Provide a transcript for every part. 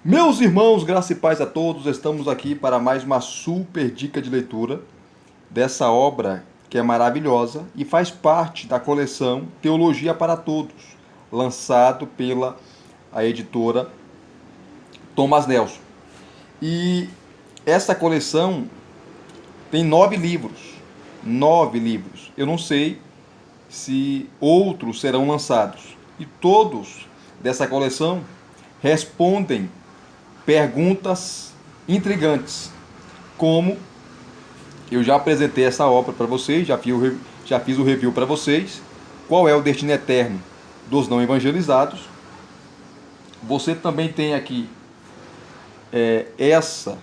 Meus irmãos, graça e paz a todos, estamos aqui para mais uma super dica de leitura dessa obra que é maravilhosa e faz parte da coleção Teologia para Todos, lançado pela a editora Thomas Nelson. E essa coleção tem 9 livros. 9 livros. Eu não sei se outros serão lançados. E todos dessa coleção respondem perguntas intrigantes, como eu já apresentei essa obra para vocês, já fiz o review para vocês, qual é o destino eterno dos não evangelizados. Você também tem aqui essa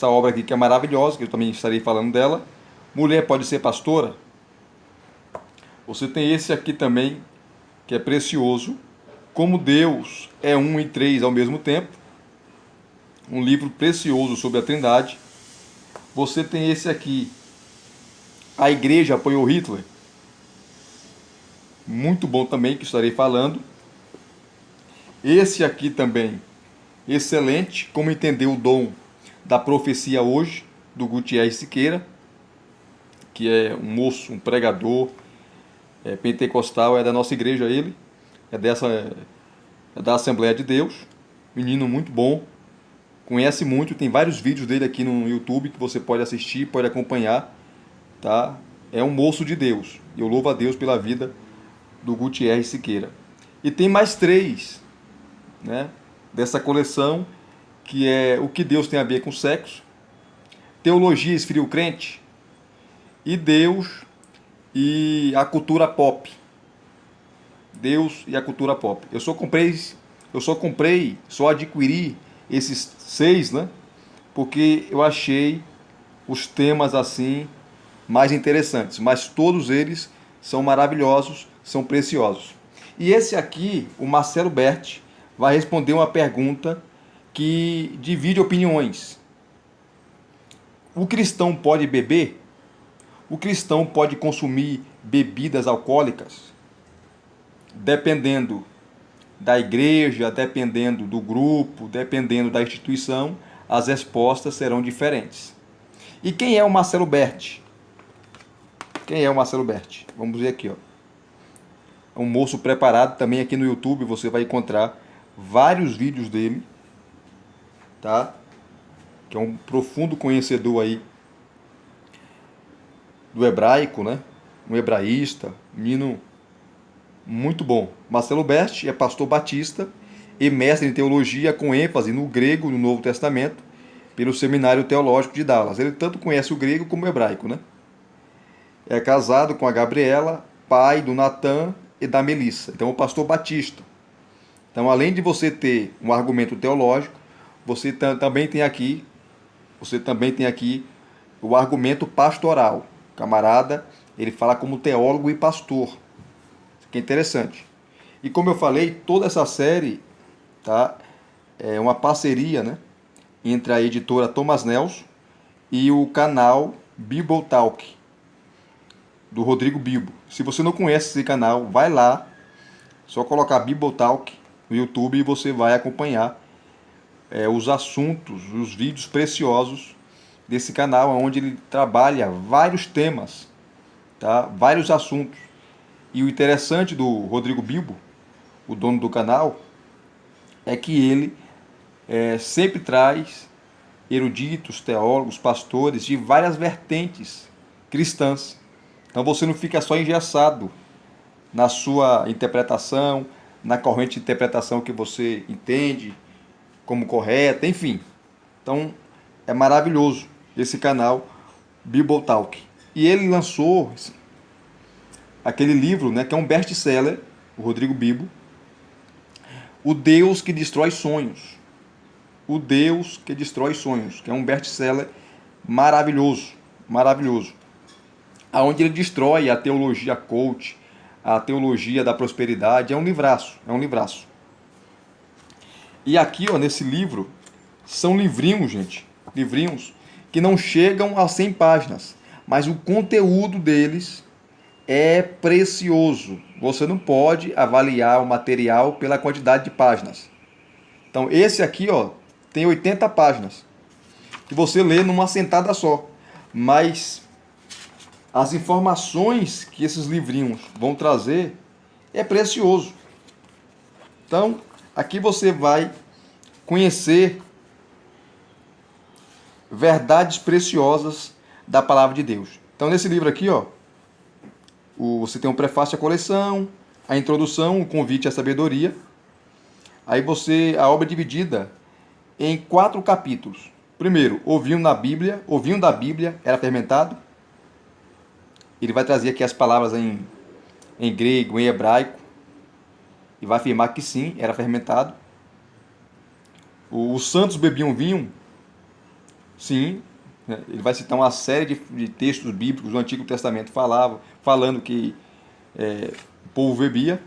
obra aqui que é maravilhosa, que eu também estarei falando dela, Mulher Pode Ser Pastora. Você tem esse aqui também, que é precioso, Como Deus é um e três ao mesmo tempo, um livro precioso sobre a Trindade. Você tem esse aqui, A Igreja Apoiou Hitler, muito bom também, que estarei falando. Esse aqui também, excelente, Como Entender o Dom da Profecia Hoje, do Gutierre Siqueira, que é um moço, um pregador pentecostal, é da nossa igreja ele, é da Assembleia de Deus, menino muito bom, conhece muito, tem vários vídeos dele aqui no YouTube que você pode assistir, pode acompanhar, tá? É um moço de Deus. Eu louvo a Deus pela vida do Gutierre Siqueira. E tem mais 3, né, dessa coleção, que é O que Deus tem a ver com sexo, Teologia Esfria o Crente e Deus e a cultura pop. Deus e a cultura pop. Só adquiri esses 6, né? Porque eu achei os temas assim mais interessantes, mas todos eles são maravilhosos, são preciosos. E esse aqui, o Marcelo Berti, vai responder uma pergunta que divide opiniões. O cristão pode beber? O cristão pode consumir bebidas alcoólicas? Dependendo da igreja, dependendo do grupo, dependendo da instituição, as respostas serão diferentes. E quem é o Marcelo Berti? Quem é o Marcelo Berti? Vamos ver aqui, ó. É um moço preparado, também aqui no YouTube você vai encontrar vários vídeos dele, tá? Que é um profundo conhecedor aí do hebraico, né? Um hebraísta, menino muito bom. Marcelo Berti é pastor batista e mestre em teologia com ênfase no grego no Novo Testamento pelo Seminário Teológico de Dallas. Ele tanto conhece o grego como o hebraico, né? É casado com a Gabriela, pai do Natan e da Melissa. Então, é um pastor batista. Então, além de você ter um argumento teológico, você também tem aqui o argumento pastoral. O camarada, ele fala como teólogo e pastor. Isso que é interessante. E como eu falei, toda essa série, tá, é uma parceria, né, entre a editora Thomas Nelson e o canal Bible Talk, do Rodrigo Bibo. Se você não conhece esse canal, vai lá, só colocar Bible Talk no YouTube e você vai acompanhar os assuntos, os vídeos preciosos desse canal, onde ele trabalha vários temas, tá? Vários assuntos. E o interessante do Rodrigo Bibo, o dono do canal, é que ele sempre traz eruditos, teólogos, pastores de várias vertentes cristãs. Então você não fica só engessado na sua interpretação, na corrente de interpretação que você entende como correta, enfim. Então é maravilhoso esse canal Bible Talk. E ele lançou aquele livro, né, que é um best-seller, o Rodrigo Bibo, O Deus que Destrói Sonhos. O Deus que Destrói Sonhos, que é um best-seller maravilhoso, maravilhoso. Aonde ele destrói a teologia coach, a teologia da prosperidade, é um livraço, é um livraço. E aqui, ó, nesse livro, são livrinhos, gente, livrinhos que não chegam a 100 páginas, mas o conteúdo deles é precioso. Você não pode avaliar o material pela quantidade de páginas. Então, esse aqui, ó, tem 80 páginas, que você lê numa sentada só. Mas as informações que esses livrinhos vão trazer é precioso. Então, aqui você vai conhecer verdades preciosas da palavra de Deus. Então, nesse livro aqui, ó, você tem um prefácio à coleção, a introdução, o convite à sabedoria. Aí a obra é dividida em 4 capítulos. Primeiro, o vinho da Bíblia era fermentado. Ele vai trazer aqui as palavras em grego, em hebraico, e vai afirmar que sim, era fermentado. Os santos bebiam vinho? Sim. Ele vai citar uma série de textos bíblicos do Antigo Testamento falando que o povo bebia.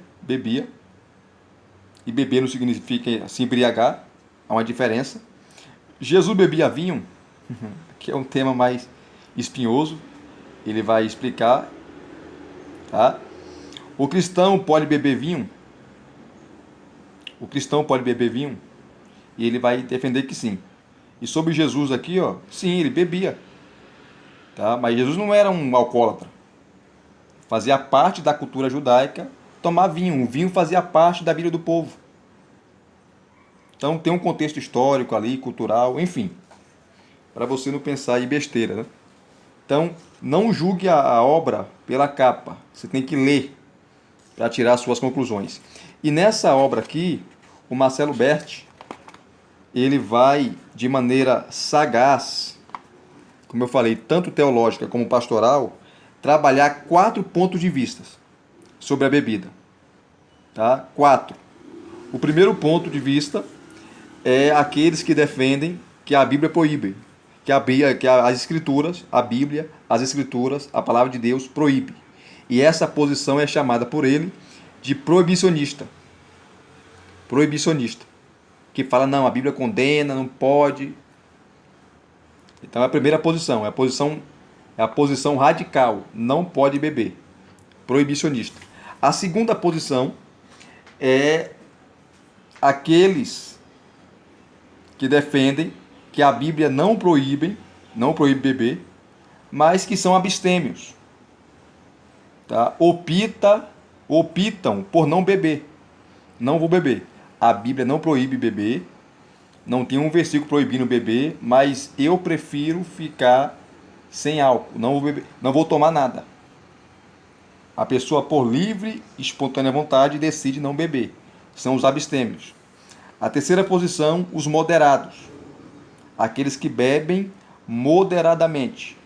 E beber não significa se embriagar, há uma diferença. Jesus bebia vinho, que é um tema mais espinhoso, ele vai explicar. Tá? O cristão pode beber vinho? O cristão pode beber vinho? E ele vai defender que sim. E sobre Jesus aqui, ó, sim, ele bebia. Tá? Mas Jesus não era um alcoólatra. Fazia parte da cultura judaica tomar vinho. O vinho fazia parte da vida do povo. Então tem um contexto histórico ali, cultural, enfim. Para você não pensar em besteira, né? Então, não julgue a obra pela capa. Você tem que ler para tirar suas conclusões. E nessa obra aqui, o Marcelo Berti, ele vai, de maneira sagaz, como eu falei, tanto teológica como pastoral, trabalhar 4 pontos de vista sobre a bebida. Tá? 4. O primeiro ponto de vista é aqueles que defendem que a Bíblia proíbe, que as Escrituras, a Bíblia, as Escrituras, a Palavra de Deus proíbe. E essa posição é chamada por ele de proibicionista. Proibicionista. Que fala, não, a Bíblia condena, não pode. Então é a primeira posição, é a posição radical, não pode beber. Proibicionista. A segunda posição é aqueles que defendem que a Bíblia não proíbe beber, mas que são abstêmios. Tá? Optam por não beber. Não vou beber. A Bíblia não proíbe beber, não tem um versículo proibindo beber, mas eu prefiro ficar sem álcool, não vou beber, não vou tomar nada. A pessoa, por livre e espontânea vontade, decide não beber. São os abstêmios. A terceira posição, os moderados. Aqueles que bebem moderadamente.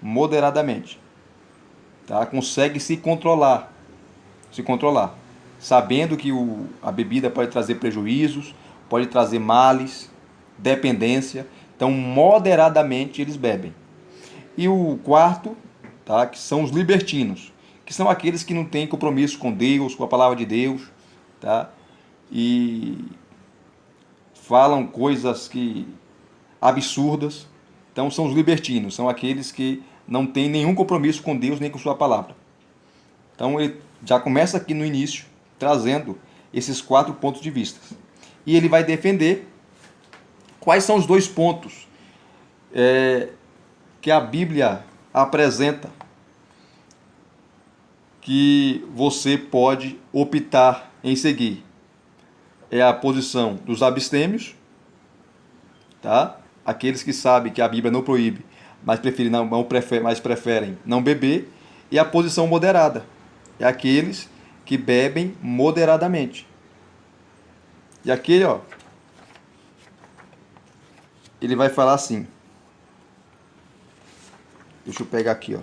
Moderadamente. Tá? Consegue se controlar. Sabendo que a bebida pode trazer prejuízos, pode trazer males, dependência. Então, moderadamente eles bebem. E o quarto, tá, que são os libertinos, que são aqueles que não têm compromisso com Deus, com a palavra de Deus, tá? E falam coisas absurdas. Então, são os libertinos, são aqueles que não têm nenhum compromisso com Deus nem com sua palavra. Então, ele já começa aqui no início, trazendo esses 4 pontos de vista. E ele vai defender quais são os 2 pontos que a Bíblia apresenta que você pode optar em seguir. É a posição dos abstêmios, tá? Aqueles que sabem que a Bíblia não proíbe, mas preferem não beber, e a posição moderada. É aqueles que bebem moderadamente. E aqui, ó, ele vai falar assim. Deixa eu pegar aqui, ó.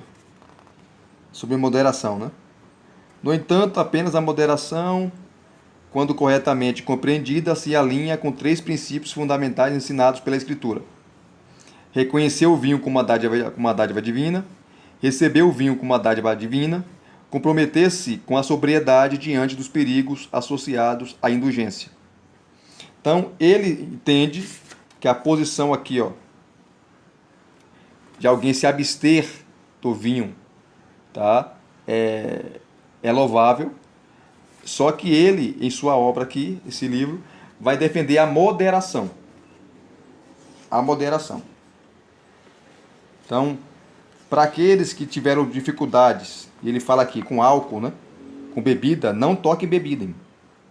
Sobre moderação, né? No entanto, apenas a moderação, quando corretamente compreendida, se alinha com 3 princípios fundamentais ensinados pela Escritura. Reconhecer o vinho como uma dádiva divina, receber o vinho como uma dádiva divina, comprometer-se com a sobriedade diante dos perigos associados à indulgência. Então, ele entende que a posição aqui, ó, de alguém se abster do vinho, tá? É louvável. Só que ele, em sua obra aqui, esse livro, vai defender a moderação. A moderação. Então, para aqueles que tiveram dificuldades, e ele fala aqui com álcool, né? Com bebida, não toque bebida, hein?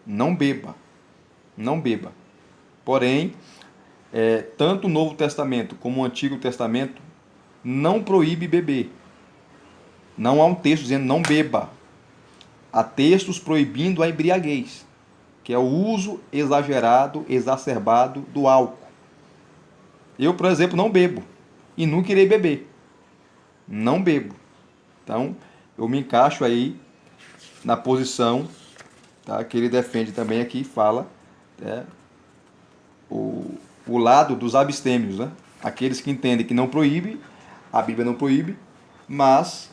Não beba. Não beba. Porém, tanto o Novo Testamento como o Antigo Testamento não proíbe beber. Não há um texto dizendo não beba. Há textos proibindo a embriaguez, que é o uso exagerado, exacerbado do álcool. Eu, por exemplo, não bebo e nunca irei beber. Não bebo. Então, eu me encaixo aí na posição, tá, que ele defende também aqui, fala, né, o lado dos abstêmios, né? Aqueles que entendem que não proíbe, a Bíblia não proíbe, mas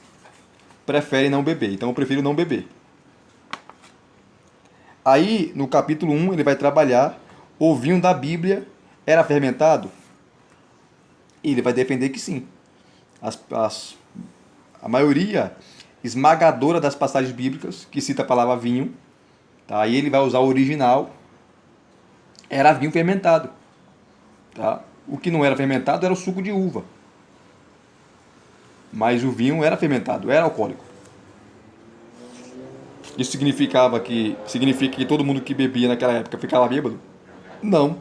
preferem não beber. Então eu prefiro não beber. Aí, no capítulo 1, ele vai trabalhar o vinho da Bíblia era fermentado? E ele vai defender que sim. A maioria esmagadora das passagens bíblicas que cita a palavra vinho, tá? Aí ele vai usar o original, era vinho fermentado. Tá? O que não era fermentado era o suco de uva. Mas o vinho era fermentado, era alcoólico. Isso significa que todo mundo que bebia naquela época ficava bêbado? Não,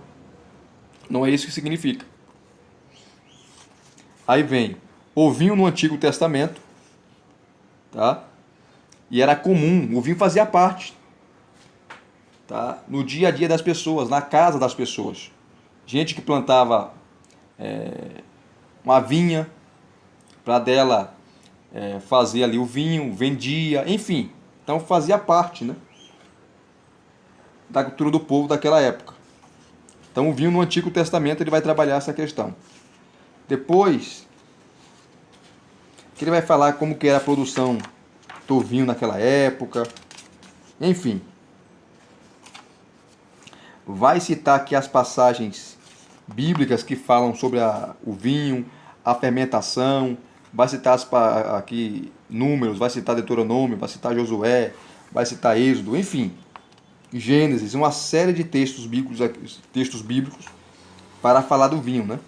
não é isso que significa. Aí vem o vinho no Antigo Testamento, tá? E era comum, o vinho fazia parte, tá? No dia a dia das pessoas, na casa das pessoas. Gente que plantava uma vinha para dela fazer ali o vinho, vendia, enfim. Então fazia parte, né, da cultura do povo daquela época. Então o vinho no Antigo Testamento ele vai trabalhar essa questão. Depois que ele vai falar como que era a produção do vinho naquela época, enfim. Vai citar aqui as passagens bíblicas que falam sobre o vinho, a fermentação, vai citar aqui Números, vai citar Deuteronômio, vai citar Josué, vai citar Êxodo, enfim, Gênesis, uma série de textos bíblicos para falar do vinho, né?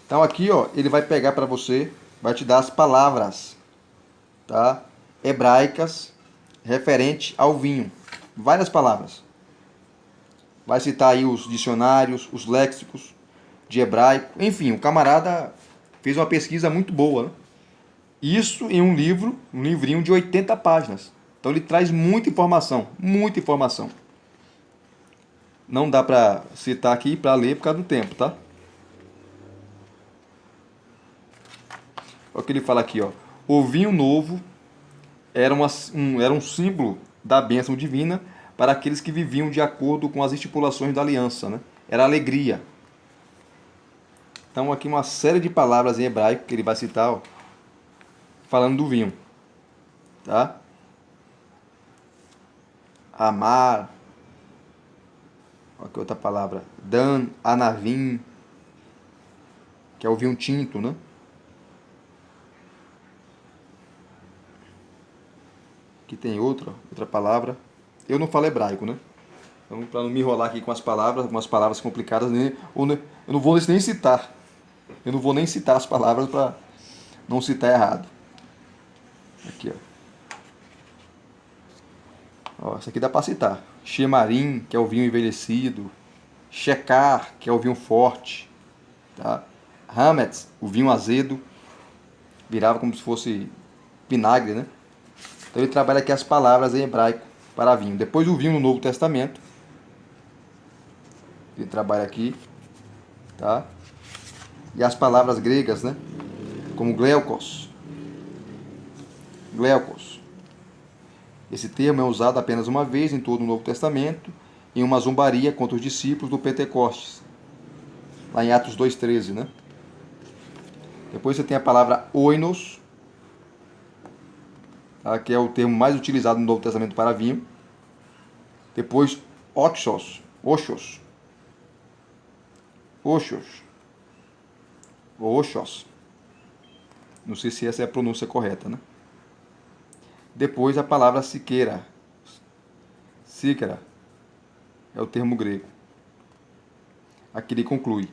Então aqui, ó, ele vai pegar para você, vai te dar as palavras, tá, hebraicas referente ao vinho, várias palavras. Vai citar aí os dicionários, os léxicos de hebraico, enfim, o camarada fez uma pesquisa muito boa, né? Isso em um livro, um livrinho de 80 páginas. Então ele traz muita informação, muita informação. Não dá para citar aqui para ler por causa do tempo, tá? Olha o que ele fala aqui, ó. O vinho novo era um símbolo da bênção divina para aqueles que viviam de acordo com as estipulações da aliança, né? Era alegria. Então aqui uma série de palavras em hebraico que ele vai citar, ó, falando do vinho, tá? Amar, olha que outra palavra, Dan, Anavim, que é o vinho tinto, né? Aqui tem outra palavra. Eu não falo hebraico, né? Então, para não me enrolar aqui com as palavras, algumas palavras complicadas, eu não vou nem citar. Eu não vou nem citar as palavras para não citar errado. Aqui, ó. Essa aqui dá para citar. Shemarim, que é o vinho envelhecido. Shecar, que é o vinho forte. Tá? Hametz, o vinho azedo. Virava como se fosse vinagre, né? Então ele trabalha aqui as palavras em hebraico para vinho. Depois o vinho no Novo Testamento. Ele trabalha aqui, tá? E as palavras gregas, né? Como gleukos. Gleukos. Esse termo é usado apenas uma vez em todo o Novo Testamento, em uma zombaria contra os discípulos do Pentecostes, lá em Atos 2,13, né? Depois você tem a palavra oinos, tá? Que é o termo mais utilizado no Novo Testamento para vinho. Depois oxos, oxos, oxos, oxos. Não sei se essa é a pronúncia correta, né? Depois a palavra siqueira, sícara, É o termo grego. Aqui ele conclui.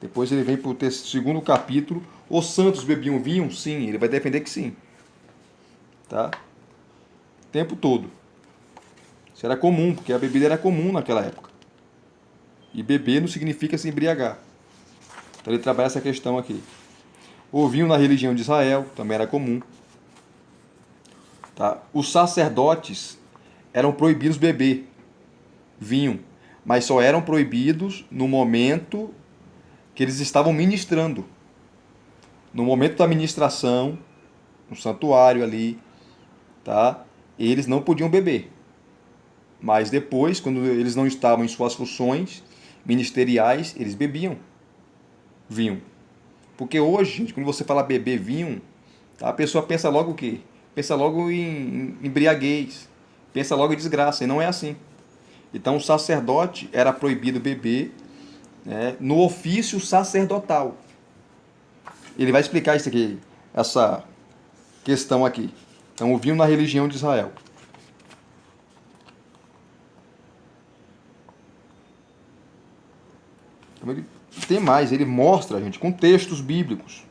Depois ele vem para o segundo capítulo. Os santos bebiam vinho? Sim, ele vai defender que sim. Tá? O tempo todo. Isso era comum, porque a bebida era comum naquela época. E beber não significa se embriagar. Então ele trabalha essa questão aqui. O vinho na religião de Israel também era comum. Tá? Os sacerdotes eram proibidos beber vinho, mas só eram proibidos no momento que eles estavam ministrando. No momento da ministração, no santuário ali, tá? Eles não podiam beber. Mas depois, quando eles não estavam em suas funções ministeriais, eles bebiam vinho. Porque hoje, gente, quando você fala beber vinho, tá, a pessoa pensa logo o quê? Pensa logo em embriaguez, pensa logo em desgraça, e não é assim. Então o sacerdote era proibido beber, né, no ofício sacerdotal. Ele vai explicar isso aqui, essa questão aqui. Então o vinho na religião de Israel. Então, ele tem mais, ele mostra, gente, com textos bíblicos.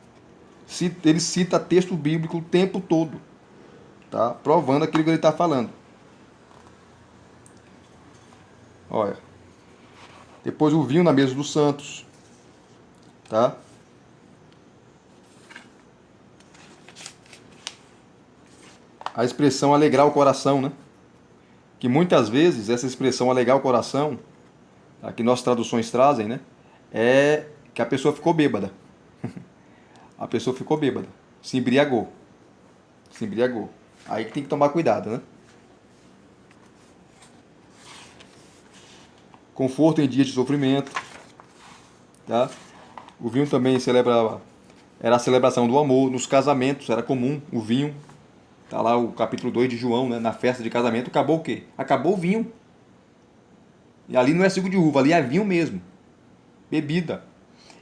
Ele cita texto bíblico o tempo todo, tá? Provando aquilo que ele está falando. Olha. Depois o vinho na mesa dos santos, tá? A expressão alegrar o coração, né? Que muitas vezes essa expressão alegrar o coração, tá, que nossas traduções trazem, né? É que a pessoa ficou bêbada. A pessoa ficou bêbada. Se embriagou. Se embriagou. Aí que tem que tomar cuidado, né? Conforto em dias de sofrimento, tá? O vinho também celebrava, era a celebração do amor. Nos casamentos era comum o vinho. Tá lá o capítulo 2 de João, né? Na festa de casamento, acabou o quê? Acabou o vinho. E ali não é suco de uva, ali é vinho mesmo. Bebida.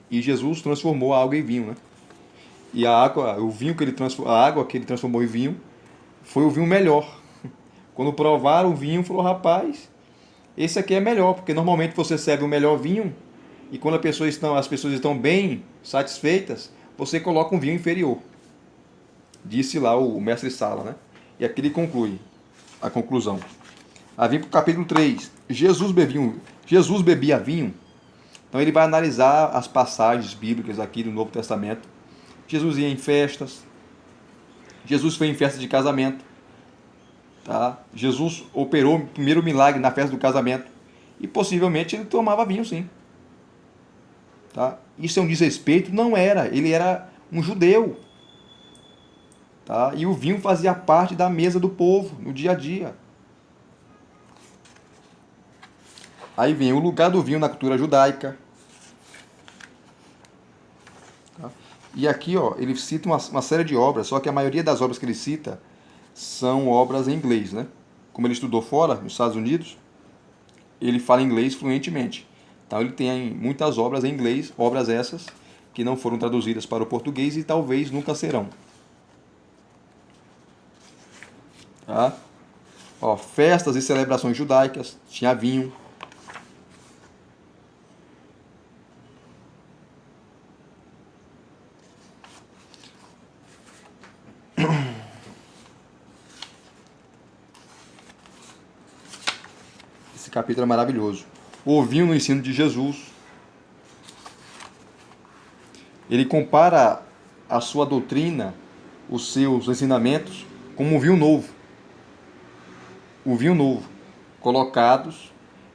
E Jesus transformou a água em vinho, né? E a água, o vinho que ele transformou, a água que ele transformou em vinho, foi o vinho melhor. Quando provaram o vinho, falou: rapaz, esse aqui é melhor, porque normalmente você serve o melhor vinho e quando as pessoas estão bem satisfeitas, você coloca um vinho inferior. Disse lá o mestre Sala, né? E aqui ele conclui a conclusão. Aí vem para o capítulo 3. Jesus bebia vinho. Então ele vai analisar as passagens bíblicas aqui do Novo Testamento. Jesus ia em festas. Jesus foi em festa de casamento. Tá? Jesus operou o primeiro milagre na festa do casamento. E possivelmente ele tomava vinho, sim. Tá? Isso é um desrespeito? Não era. Ele era um judeu. Tá? E o vinho fazia parte da mesa do povo, no dia a dia. Aí vem o lugar do vinho na cultura judaica. Tá? E aqui, ó, ele cita uma série de obras, só que a maioria das obras que ele cita são obras em inglês, né? Como ele estudou fora, nos Estados Unidos, ele fala inglês fluentemente. Então ele tem muitas obras em inglês, obras essas que não foram traduzidas para o português e talvez nunca serão. Tá? Ó, festas e celebrações judaicas, tinha vinho. Esse capítulo é maravilhoso. O vinho no ensino de Jesus. Ele compara a sua doutrina, os seus ensinamentos, como um vinho novo. O vinho novo, colocados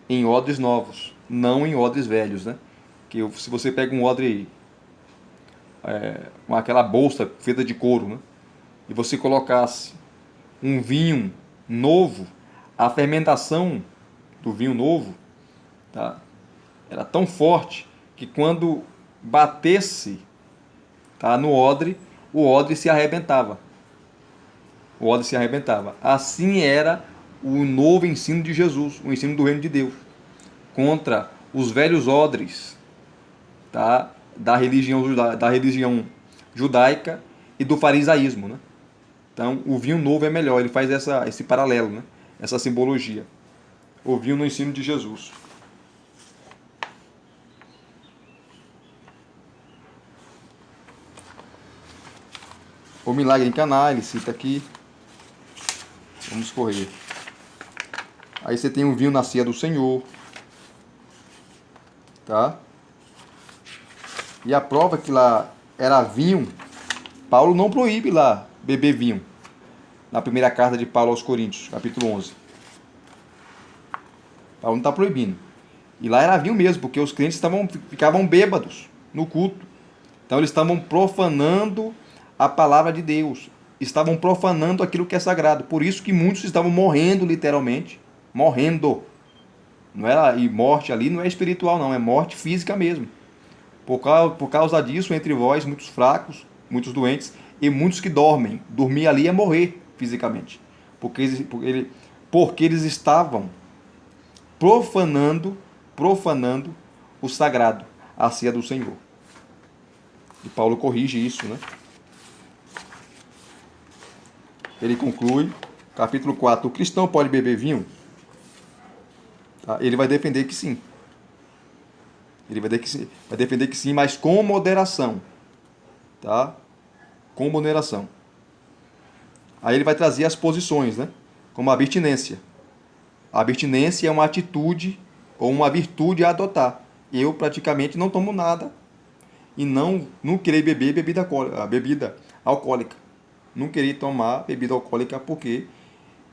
em odres novos, não em odres velhos, né? Que se você pega um odre, com aquela bolsa feita de couro, né? E você colocasse um vinho novo, a fermentação do vinho novo, tá, era tão forte que quando batesse, tá, no odre, o odre se arrebentava. O odre se arrebentava. Assim era o novo ensino de Jesus, o ensino do reino de Deus, contra os velhos odres, tá, da religião judaica e do farisaísmo, né? Então, o vinho novo é melhor, ele faz esse paralelo, né? Essa simbologia. ouviam no ensino de Jesus. O milagre em Caná, ele cita aqui. Vamos correr. Aí você tem o vinho na ceia do Senhor. Tá? E a prova que lá era vinho, Paulo não proíbe lá beber vinho. Na primeira carta de Paulo aos Coríntios, capítulo 11. Paulo não está proibindo. E lá era vinho mesmo, porque os crentes ficavam bêbados no culto. Então eles estavam profanando a palavra de Deus. Estavam profanando aquilo que é sagrado. Por isso que muitos estavam morrendo literalmente. Morrendo. Não era, e morte ali não é espiritual não, é morte física mesmo. Por causa disso, entre vós, muitos fracos, muitos doentes e muitos que dormem. Dormir ali é morrer fisicamente. Porque eles estavam profanando o sagrado, a ceia do Senhor. E Paulo corrige isso, né? Ele conclui, capítulo 4, o cristão pode beber vinho? Tá? Ele vai defender que sim. Ele vai defender que sim, mas com moderação. Tá? Com moderação. Aí ele vai trazer as posições, né? Como a abstinência. A abstinência é uma atitude ou uma virtude a adotar. Eu praticamente não tomo nada e não querer beber bebida alcoólica. Não querer tomar bebida alcoólica porque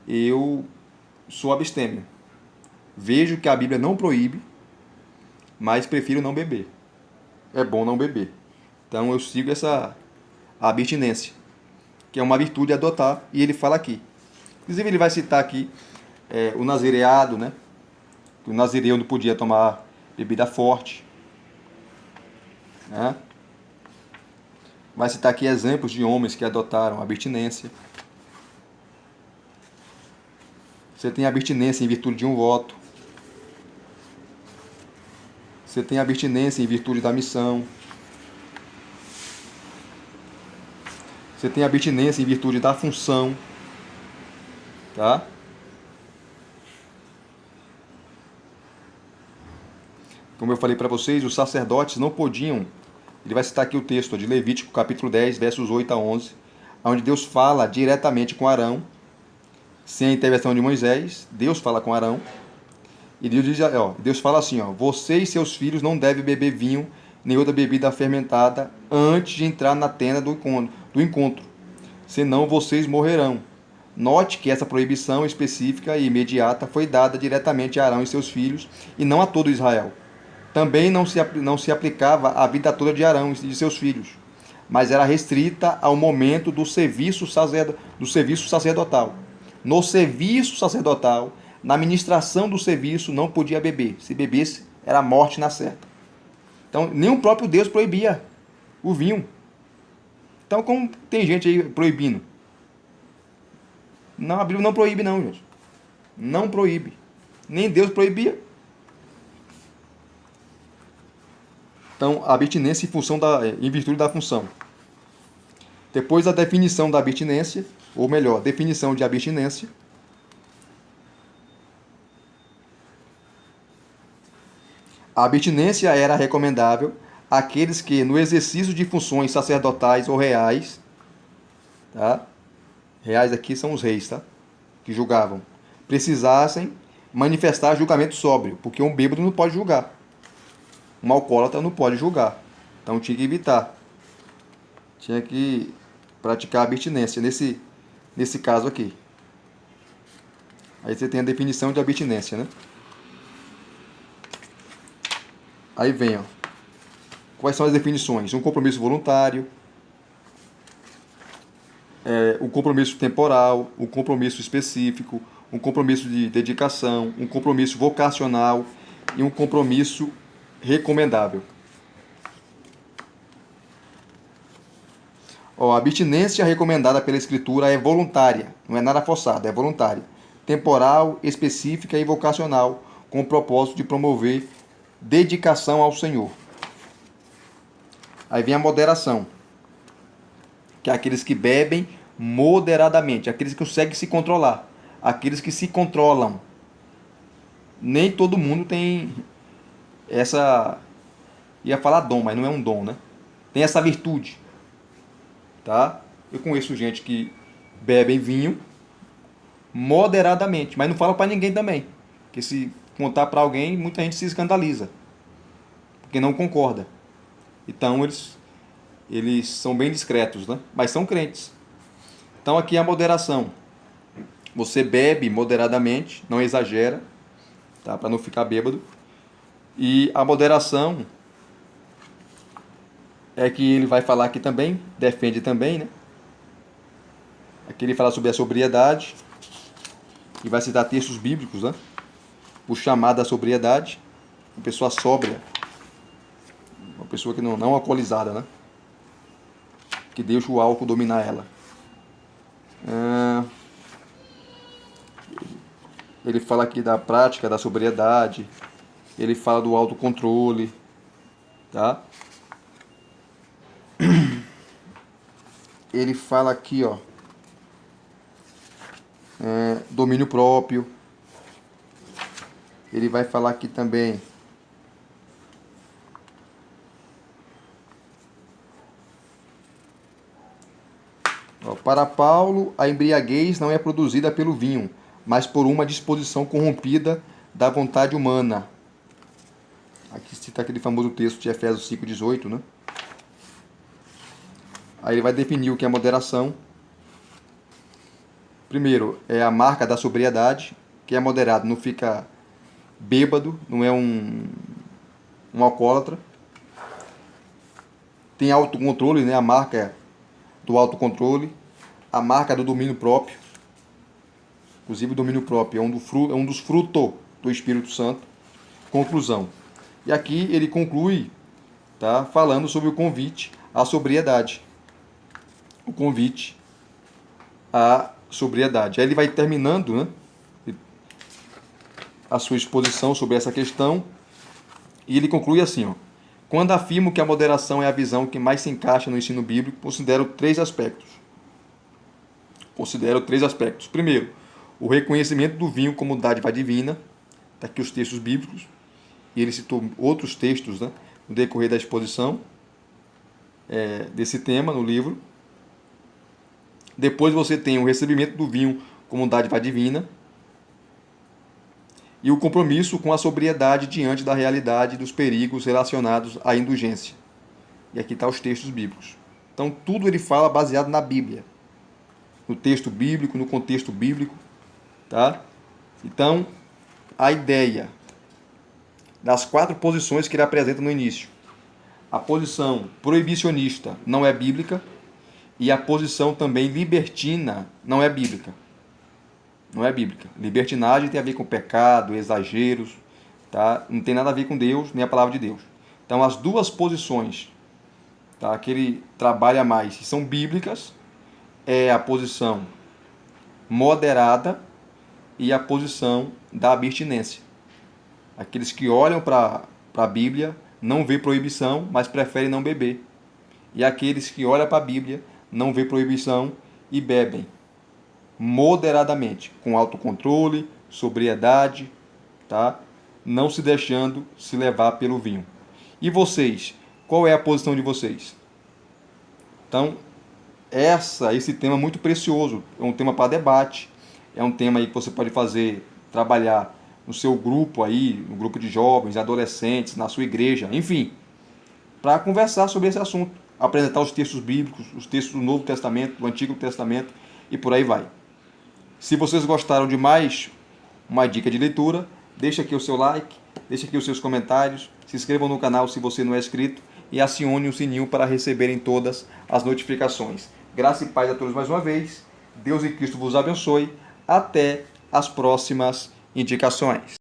eu sou abstêmio. Vejo que a Bíblia não proíbe, mas prefiro não beber. É bom não beber. Então eu sigo essa abstinência, que é uma virtude a adotar, e ele fala aqui. Inclusive ele vai citar aqui o nazireado, né? Que o nazireu não podia tomar bebida forte. Né? Vai citar aqui exemplos de homens que adotaram a abstinência. Você tem abstinência em virtude de um voto. Você tem abstinência em virtude da missão. Você tem abstinência em virtude da função. Tá? Como eu falei para vocês, os sacerdotes não podiam. Ele vai citar aqui o texto de Levítico, capítulo 10, versos 8 a 11, onde Deus fala diretamente com Arão, sem a intervenção de Moisés. Deus fala com Arão. E Deus fala assim, você e seus filhos não devem beber vinho nem outra bebida fermentada antes de entrar na tenda do encontro, senão vocês morrerão. Note que essa proibição específica e imediata foi dada diretamente a Arão e seus filhos e não a todo Israel. Também não se aplicava à vida toda de Arão e de seus filhos, mas era restrita ao momento do serviço sacerdotal. No serviço sacerdotal, na ministração do serviço, não podia beber. Se bebesse, era morte na certa. Então, nem o próprio Deus proibia o vinho. Então, como tem gente aí proibindo? Não, a Bíblia não proíbe não, gente. Não proíbe. Nem Deus proibia. Então, a abstinência em virtude da função. Depois a definição da abstinência, ou melhor, definição de abstinência. A abstinência era recomendável àqueles que, no exercício de funções sacerdotais ou reais, tá? Reais aqui são os reis, tá? Que julgavam, precisassem manifestar julgamento sóbrio, porque um bêbado não pode julgar. Um alcoólatra não pode julgar. Então tinha que evitar. Tinha que praticar a abstinência nesse caso aqui. Aí você tem a definição de abstinência, né? Aí vem, quais são as definições? Um compromisso voluntário, um compromisso temporal, um compromisso específico, um compromisso de dedicação, um compromisso vocacional e um compromisso recomendável. A abstinência recomendada pela Escritura é voluntária, não é nada forçada, é voluntária, temporal, específica e vocacional, com o propósito de promover dedicação ao Senhor. Aí vem a moderação, que é aqueles que bebem moderadamente, aqueles que conseguem se controlar, aqueles que se controlam. nem todo mundo tem essa... Ia falar dom, mas não é um dom, né? Tem essa virtude, tá? Eu conheço gente que bebe vinho moderadamente, mas não fala para ninguém também. Porque se contar para alguém, muita gente se escandaliza, porque não concorda. Então eles são bem discretos, né? Mas são crentes. Então aqui é a moderação. Você bebe moderadamente, não exagera, tá? Para não ficar bêbado. E a moderação é que ele vai falar aqui também, defende também, né? Aqui ele fala sobre a sobriedade e vai citar textos bíblicos, né? O chamado à sobriedade, uma pessoa sóbria, uma pessoa que não alcoolizada, né? Que deixa o álcool dominar ela. Ele fala aqui da prática da sobriedade, ele fala do autocontrole, tá? Ele fala aqui, ó, domínio próprio. Ele vai falar aqui também ó, para Paulo, a embriaguez não é produzida pelo vinho, mas por uma disposição corrompida da vontade humana. Aqui cita aquele famoso texto de Efésios 5,18, né? Aí ele vai definir o que é moderação. Primeiro, é a marca da sobriedade. Quem é moderado não fica bêbado, não é um alcoólatra. Tem autocontrole, né? A marca do autocontrole. A marca do domínio próprio. Inclusive o domínio próprio é um dos frutos do Espírito Santo. Conclusão. E aqui ele conclui, tá, falando sobre o convite à sobriedade. O convite à sobriedade. Aí ele vai terminando, né, a sua exposição sobre essa questão e ele conclui assim, ó: quando afirmo que a moderação é a visão que mais se encaixa no ensino bíblico, considero três aspectos. Primeiro, o reconhecimento do vinho como dádiva divina. Está aqui os textos bíblicos. E ele citou outros textos, né, no decorrer da exposição desse tema no livro. Depois você tem o recebimento do vinho como dádiva divina e o compromisso com a sobriedade diante da realidade dos perigos relacionados à indulgência. E aqui estão os textos bíblicos. Então tudo ele fala baseado na Bíblia, no texto bíblico, no contexto bíblico, tá? Então a ideia das 4 posições que ele apresenta no início: a posição proibicionista não é bíblica e a posição também libertina não é bíblica. Não é bíblica. Libertinagem tem a ver com pecado, exageros, tá? Não tem nada a ver com Deus, nem a palavra de Deus. Então as duas posições, tá, que ele trabalha mais, que são bíblicas, é a posição moderada e a posição da abstinência. Aqueles que olham para a Bíblia não vê proibição, mas preferem não beber. E aqueles que olham para a Bíblia não vê proibição e bebem moderadamente, com autocontrole, sobriedade, tá? Não se deixando se levar pelo vinho. E vocês? Qual é a posição de vocês? Então, esse tema é muito precioso, é um tema para debate, é um tema aí que você pode trabalhar no seu grupo aí, no grupo de jovens, adolescentes, na sua igreja, enfim, para conversar sobre esse assunto, apresentar os textos bíblicos, os textos do Novo Testamento, do Antigo Testamento e por aí vai. Se vocês gostaram de mais uma dica de leitura, deixa aqui o seu like, deixa aqui os seus comentários, se inscrevam no canal se você não é inscrito e acione o sininho para receberem todas as notificações. Graça e paz a todos mais uma vez. Deus e Cristo vos abençoe. Até as próximas indicações.